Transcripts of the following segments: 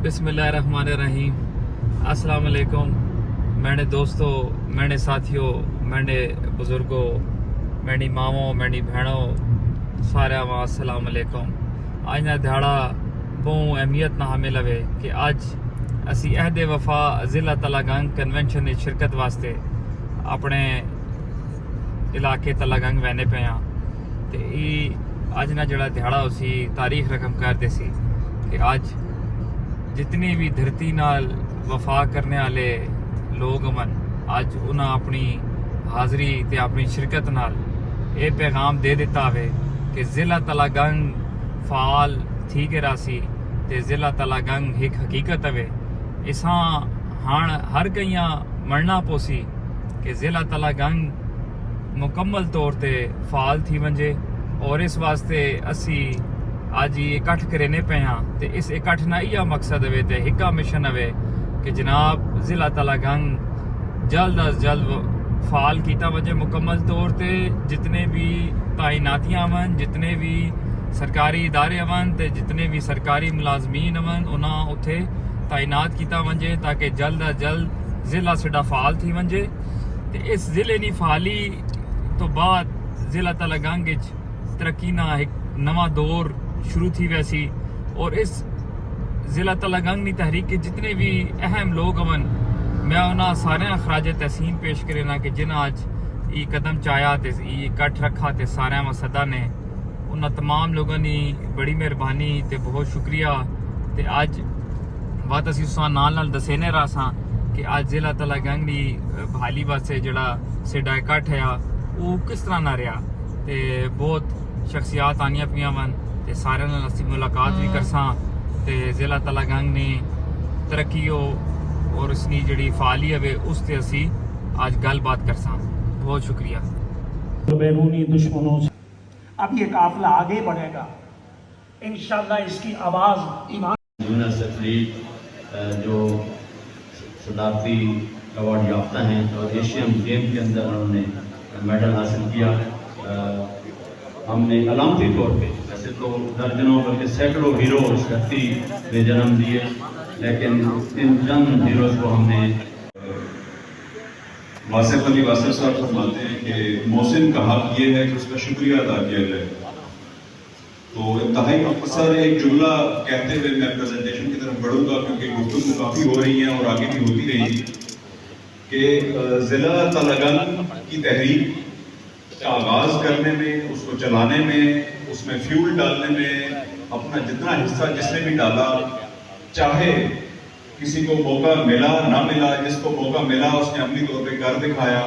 बिस्मिल्लाहिर्रहमानिर्रहीम। अस्सलाम वालेकुम मेरे दोस्तों, मेरे साथियों, मेरे बुजुर्गों, मेरी मावों, मेरी भैनों, सारे अस्सलाम वालेकुम। आज का दिहाड़ा बहुत अहमियत ना हामिल है कि अज असी अहद वफा ज़िला तलागंग कन्वेंशन की शिरकत वास्ते अपने इलाके तलागंग वहने पे हाँ। तो ये अज ना जड़ा दिहाड़ा उसी तारीख रकम करते सी कि अज जितनी भी धरती नाल वफा करने वाले लोग मन अज उन्हें अपनी हाज़री ते अपनी शिरकत नाल ये पैगाम दे दिता है कि ज़िला तलागंग फाल थी के रासी ते ज़िला तलागंग एक हकीकत है। इसा हाँ हर कईयां मरना पोसी कि ज़िला तलागंग मुकम्मल तौर ते फाल थी वंजे और इस वास्ते असी आज ये इकट्ठ करने पे हाँ। तो इस इकट्ठ ना यह मकसद है तो हिक्का मिशन है कि जनाब ज़िला तलागंग जल्द अज जल्द फाल किया वजे मुकम्मल तौर ते जितने भी तैनातियाँ वन, जितने भी सरकारी इदारे वन, ते जितने भी सरकारी मुलाजमीन वन उन्हें उत्थे तैनात किया वजे ताकि जल्द अज जल्द ज़िला साडा फाल थी वजे। तो इस ज़िले की फाली तो बाद ज़िला तलागंग तरक्की ना एक नवा दौर शुरू थी वैसी और इस ज़िला तलागंग की तहरीक के जितने भी अहम लोग वन मैं उन्हें सारे खराज तहसीन पेश करना कि जिन्हें आज ये कदम चाया तो ये इकट्ठ रखा तो सारे मसदा ने उन्हें तमाम लोगों की बड़ी मेहरबानी तो बहुत शुक्रिया। तो अज बात असी उस नाल दसेने रहा सा कि अज ज़िला तलागंग की बहाली वास्ते जड़ा साडा इकट्ठ है वो किस तरह ना रहा। तो बहुत शख्सियात आनिया पियां वन ते सारे नाल असी मुलाकात भी करसा ते ज़िला तलागंग ने तरक्की और उसकी जड़ी फाली है उस ते असी आज गलबात करसा। बहुत शुक्रिया। बैरूनी दुश्मनों से अब ये काफिला आगे बढ़ेगा इंशाअल्लाह। इसकी आवाज़ ईमान यूनस अफरीद जो सदारती अवार्ड याफ्ता हैं और एशियन गेम के अंदर उन्होंने मेडल हासिल किया। हमने अलामती तौर पे वैसे तो दर्जनों बल्कि सैकड़ों हीरोज धरती में जन्म दिए, लेकिन इन चंद हीरोज को हमने वासिफ अली वासिफ साहब फरमाते हैं कि मोहसिन का हक ये है कि उसका शुक्रिया अदा किया जाए। तो इंतहाई मुख्तसर एक जुमला कहते हुए मैं प्रेजेंटेशन की तरफ बढ़ूंगा क्योंकि गुफ्तगू काफ़ी हो रही है और आगे भी होती रहेगी कि ज़िला तलागंग की तहरीक का आगाज़ करने में, उसको चलाने में, उसमें फ्यूल डालने में अपना जितना हिस्सा जिसने भी डाला, चाहे किसी को मौका मिला ना मिला, जिसको मौका मिला उसने अमली तौर पे कर दिखाया,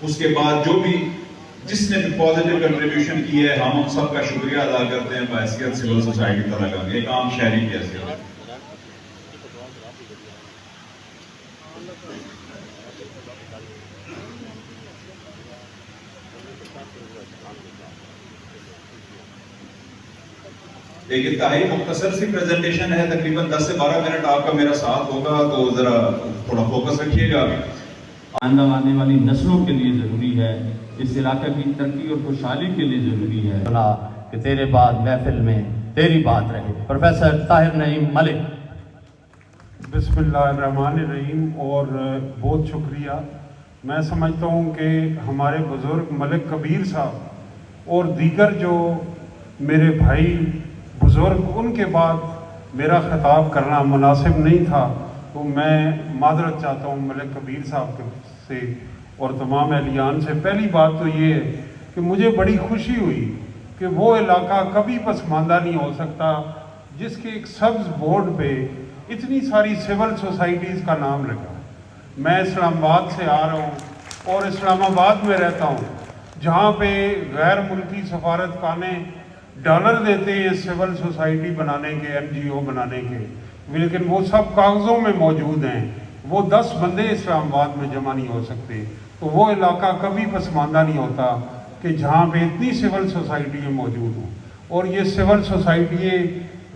उसके बाद जो भी जिसने भी पॉजिटिव कंट्रीब्यूशन की है हम उन सब का शुक्रिया अदा करते हैं बहैसियत सिविल सोसाइटी तलागंग एक आम शहरी की हैसियत। एक इंतहाई मुख्तसर सी प्रेजेंटेशन है, तकरीबन 10 से 12 मिनट आपका मेरा साथ होगा, तो जरा थोड़ा फोकस रखिएगा। आने वाली नस्लों के लिए ज़रूरी है, इस इलाके की तरक्की और खुशहाली के लिए ज़रूरी है कि तेरे बाद महफिल में तेरी बात रहे। प्रोफेसर ताहिर नईम मलिक। बिस्मिल्लाहिर्रहमानिर्रहीम। और बहुत शुक्रिया। मैं समझता हूँ कि हमारे बुज़ुर्ग मलिक कबीर साहब और दीगर जो मेरे भाई बुज़ुर्ग उनके बाद मेरा ख़िताब करना मुनासिब नहीं था, तो मैं मादरत चाहता हूँ मलिक कबीर साहब से और तमाम एहलियान से। पहली बात तो ये है कि मुझे बड़ी खुशी हुई कि वो इलाका कभी पसमानदा नहीं हो सकता जिसके एक सब्ज़ बोर्ड पे इतनी सारी सिविल सोसाइटीज़ का नाम लगा। मैं इस्लामाबाद से आ रहा हूँ और इस्लामाबाद में रहता हूँ जहाँ पे गैर मुल्की सफारतखाने डॉलर देते हैं सिविल सोसाइटी बनाने के, NGO बनाने के, लेकिन वो सब कागज़ों में मौजूद हैं। वो 10 बंदे इस्लामाबाद में जमा नहीं हो सकते। तो वो इलाका कभी पसमानदा नहीं होता कि जहाँ पे इतनी सिविल सोसाइटियाँ मौजूद हों। और ये सिविल सोसाइटियाँ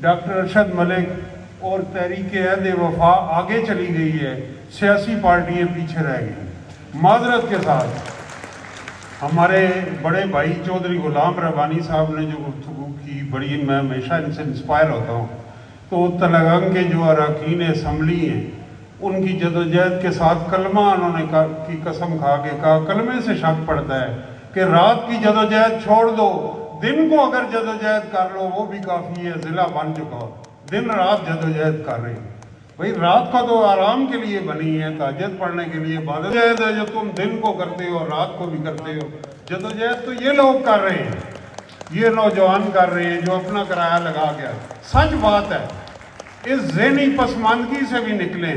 डॉक्टर अरशद मलिक और तहरीक अहद वफा आगे चली गई है, सियासी पार्टियाँ पीछे रह गई। माजरत के साथ हमारे बड़े भाई चौधरी गुलाम रब्बानी साहब ने जो गुफ्तगू की, बड़ी मैं हमेशा इनसे इंस्पायर होता हूँ। تو تلنگانگ کے جو اراکین اسمبلی ہیں ان کی جدوجہد کے ساتھ کلمہ انہوں نے کی قسم کھا کے کہا، کلمے سے شک پڑتا ہے کہ رات کی جدوجہد چھوڑ دو، دن کو اگر جدوجہد کر لو وہ بھی کافی ہے، ضلع بن چکا ہو، دن رات جدوجہد کر رہے ہیں۔ بھئی رات کا تو آرام کے لیے بنی ہے، تہجد پڑھنے کے لیے، جدوجہد ہے جو تم دن کو کرتے ہو رات کو بھی کرتے ہو۔ جدوجہد تو یہ لوگ کر رہے ہیں، یہ نوجوان کر رہے ہیں جو اپنا کرایہ لگا گیا۔ سچ بات ہے، اس ذہنی پسماندگی سے بھی نکلیں۔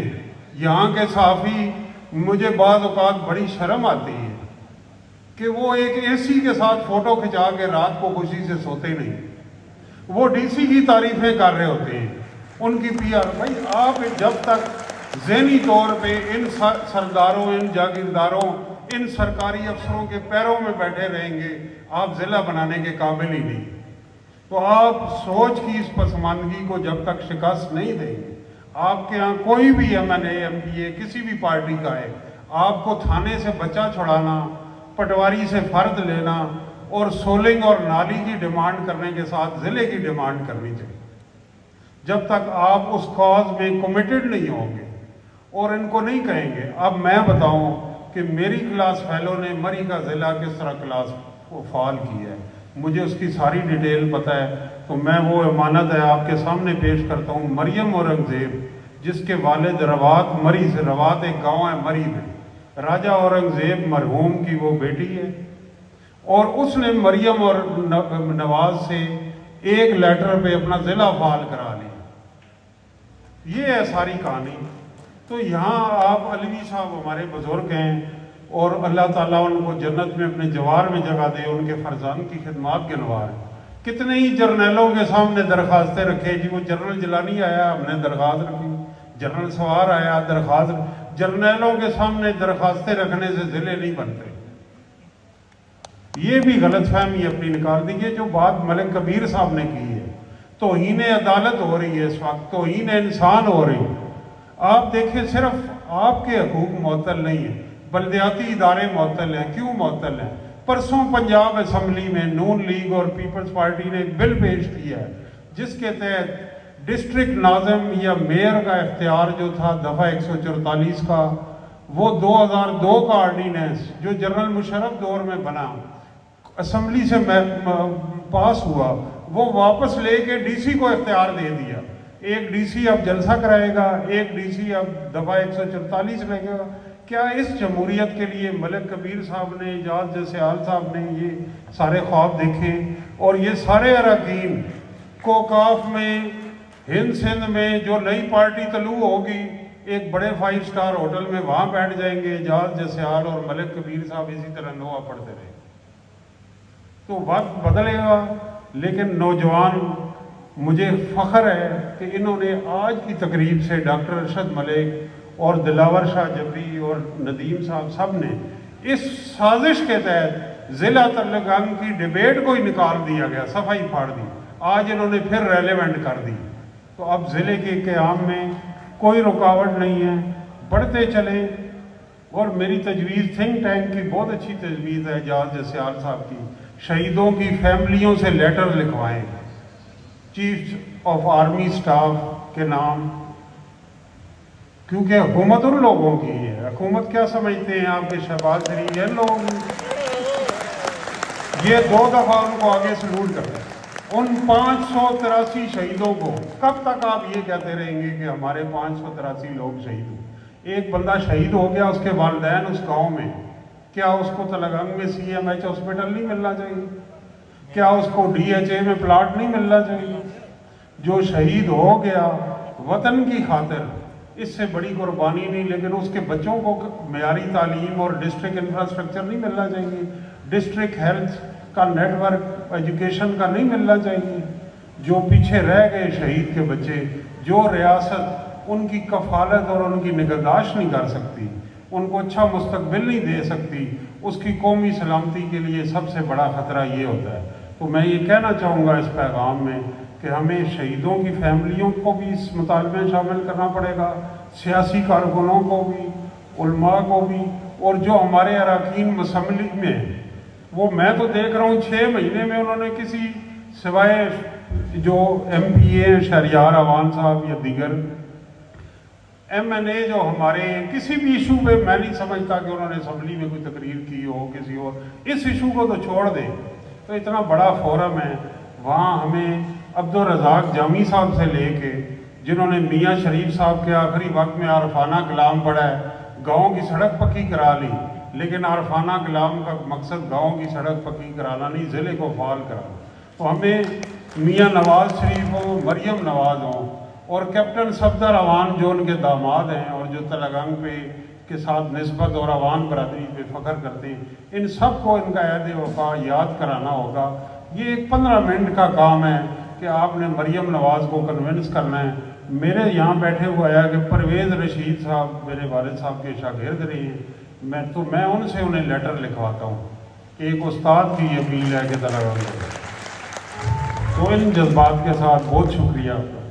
یہاں کے صحافی، مجھے بعض اوقات بڑی شرم آتی ہے کہ وہ ایک اے سی کے ساتھ فوٹو کھنچا کے رات کو خوشی سے سوتے نہیں، وہ ڈی سی کی تعریفیں کر رہے ہوتے ہیں، ان کی پی آر۔ بھائی آپ جب تک ذہنی طور پہ ان سرداروں، ان جاگیرداروں، ان سرکاری افسروں کے پیروں میں بیٹھے رہیں گے، آپ ضلع بنانے کے قابل ہی نہیں۔ تو آپ سوچ کی اس پسماندگی کو جب تک شکست نہیں دیں گے، آپ کے ہاں کوئی بھی ایم این اے، ایم پی اے کسی بھی پارٹی کا ہے، آپ کو تھانے سے بچہ چھڑانا، پٹواری سے فرد لینا اور سولنگ اور نالی کی ڈیمانڈ کرنے کے ساتھ ضلع کی ڈیمانڈ کرنی چاہیے۔ جب تک آپ اس کاز میں کمیٹڈ نہیں ہوں گے اور ان کو نہیں کہیں گے۔ اب میں بتاؤں کہ میری کلاس فیلو نے مری کا ضلع کس طرح کلاس کو فعال کی ہے، مجھے اس کی ساری ڈیٹیل پتہ ہے، تو میں وہ امانت ہے آپ کے سامنے پیش کرتا ہوں۔ مریم اورنگزیب، جس کے والد روات مری سے، روات ایک گاؤں ہے مری میں، راجہ اورنگزیب مرحوم کی وہ بیٹی ہے، اور اس نے مریم اور نواز سے ایک لیٹر پہ اپنا ضلع فعال کرا لیا۔ یہ ہے ساری کہانی۔ تو یہاں آپ علوی صاحب ہمارے بزرگ ہیں، اور اللہ تعالیٰ ان کو جنت میں اپنے جوار میں جگہ دے، ان کے فرزان کی خدمات کے نوار۔ کتنے ہی جرنیلوں کے سامنے درخواستیں رکھے، جی وہ جنرل جیلانی آیا ہم نے درخواست رکھی، جنرل سوار آیا درخواست۔ جرنیلوں کے سامنے درخواستیں رکھنے سے ضلع نہیں بنتے۔ یہ بھی غلط فہمی اپنی نکال دیجیے۔ جو بات ملک کبیر صاحب نے کی ہے، توہین عدالت ہو رہی ہے اس وقت، توہین انسان ہو رہی ہے۔ آپ دیکھیں صرف آپ کے حقوق معطل نہیں ہیں، بلدیاتی ادارے معطل ہیں۔ کیوں معطل ہیں؟ پرسوں پنجاب اسمبلی میں نون لیگ اور پیپلز پارٹی نے ایک بل پیش کیا ہے جس کے تحت ڈسٹرکٹ ناظم یا میئر کا اختیار جو تھا دفعہ 144 کا، وہ 2002 کا آرڈیننس جو جنرل مشرف دور میں بنا، اسمبلی سے پاس ہوا، وہ واپس لے کے ڈی سی کو اختیار دے دیا۔ ایک ڈی سی اب جلسہ کرائے گا، ایک ڈی سی اب دفعہ 144 لے گا۔ کیا اس جمہوریت کے لیے ملک کبیر صاحب نے، اعجاز جیسے آل صاحب نے یہ سارے خواب دیکھے؟ اور یہ سارے اراکین کوکاف میں، ہند سندھ میں جو نئی پارٹی طلوع ہوگی، ایک بڑے 5 اسٹار ہوٹل میں وہاں بیٹھ جائیں گے، اعجاز جیسے آل اور ملک کبیر صاحب اسی طرح نوحہ پڑھتے رہے۔ تو وقت بدلے گا، لیکن نوجوان، مجھے فخر ہے کہ انہوں نے آج کی تقریب سے ڈاکٹر ارشد ملک اور دلاور شاہ جبری اور ندیم صاحب سب نے اس سازش کے تحت ضلع تلنگانگ کی ڈیبیٹ کو ہی نکال دیا گیا، صفائی پھاڑ دی، آج انہوں نے پھر ریلیونٹ کر دی۔ تو اب ضلع کے قیام میں کوئی رکاوٹ نہیں ہے، بڑھتے چلیں۔ اور میری تجویز تھنک ٹینک کی بہت اچھی تجویز ہے، اعجاز جیسے آل صاحب کی، شہیدوں کی فیملیوں سے لیٹر لکھوائیں چیف آف آرمی سٹاف کے نام، کیونکہ حکومت ان لوگوں کی ہے۔ حکومت کیا سمجھتے ہیں آپ کے شہباز شریف ان لوگوں کی؟ یہ 2 دفعہ ان کو آگے سلوٹ کرتے ہیں۔ ان 583 شہیدوں کو کب تک آپ یہ کہتے رہیں گے کہ ہمارے 583 لوگ شہید ہوئے؟ ایک بندہ شہید ہو گیا، اس کے والدین اس گاؤں میں، کیا اس کو تلنگانگ میں سی ایم ایچ ہاسپٹل نہیں ملنا چاہیے؟ کیا اس کو ڈی ایچ اے میں پلاٹ نہیں ملنا چاہیے؟ جو شہید ہو گیا وطن کی خاطر، اس سے بڑی قربانی نہیں، لیکن اس کے بچوں کو معیاری تعلیم اور ڈسٹرکٹ انفراسٹرکچر نہیں ملنا چاہیے، ڈسٹرکٹ ہیلتھ کا نیٹ ورک ایجوکیشن کا نہیں ملنا چاہیے؟ جو پیچھے رہ گئے شہید کے بچے، جو ریاست ان کی کفالت اور ان کی نگہداشت نہیں کر سکتی، ان کو اچھا مستقبل نہیں دے سکتی، اس کی قومی سلامتی کے لیے سب سے بڑا خطرہ یہ ہوتا ہے۔ تو میں یہ کہنا چاہوں گا اس پیغام میں کہ ہمیں شہیدوں کی فیملیوں کو بھی اس مطالبے میں شامل کرنا پڑے گا، سیاسی کارکنوں کو بھی، علماء کو بھی، اور جو ہمارے اراکین اسمبلی میں ہیں، وہ میں تو دیکھ رہا ہوں 6 مہینے میں انہوں نے کسی سوائے जो MP हैं शहरियार अवान साहब या दीगर MNA जो हमारे किसी भी इशू पे, मैं नहीं समझता कि उन्होंने असम्बली में कोई तकरीर की हो किसी और, इस इशू को तो छोड़ दें। तो इतना बड़ा फोरम है, वहाँ हमें अब्दुल रज़ाक जामी साहब से लेके जिन्होंने मियाँ शरीफ साहब के आखिरी वक्त में आरफाना कलाम पढ़ा है, गाँव की सड़क पक्की करा ली, लेकिन आरफाना कलाम का मकसद गाँव की सड़क पक्की कराना नहीं, ज़िले को फाल कराना। तो हमें मियाँ नवाज़ शरीफ हो, मरियम नवाज़ हो और कैप्टन सफदर अवान जो उनके दामाद हैं और जो तलगंग पे के साथ निस्बत और अवान बरादरी पे फ़ख्र करते हैं, इन सब को इनका अहद वफ़ा याद कराना होगा। ये एक 15 मिनट का काम है कि आपने मरियम नवाज़ को कन्विंस करना है। मेरे यहाँ बैठे हुए आया कि परवेज़ रशीद साहब मेरे वालिद साहब के शागिर्द रहे हैं, मैं उनसे उन्हें लेटर लिखवाता हूँ कि एक उस्ताद की अपील है कि तलगंग। तो इन जज्बात के साथ बहुत शुक्रिया आपका।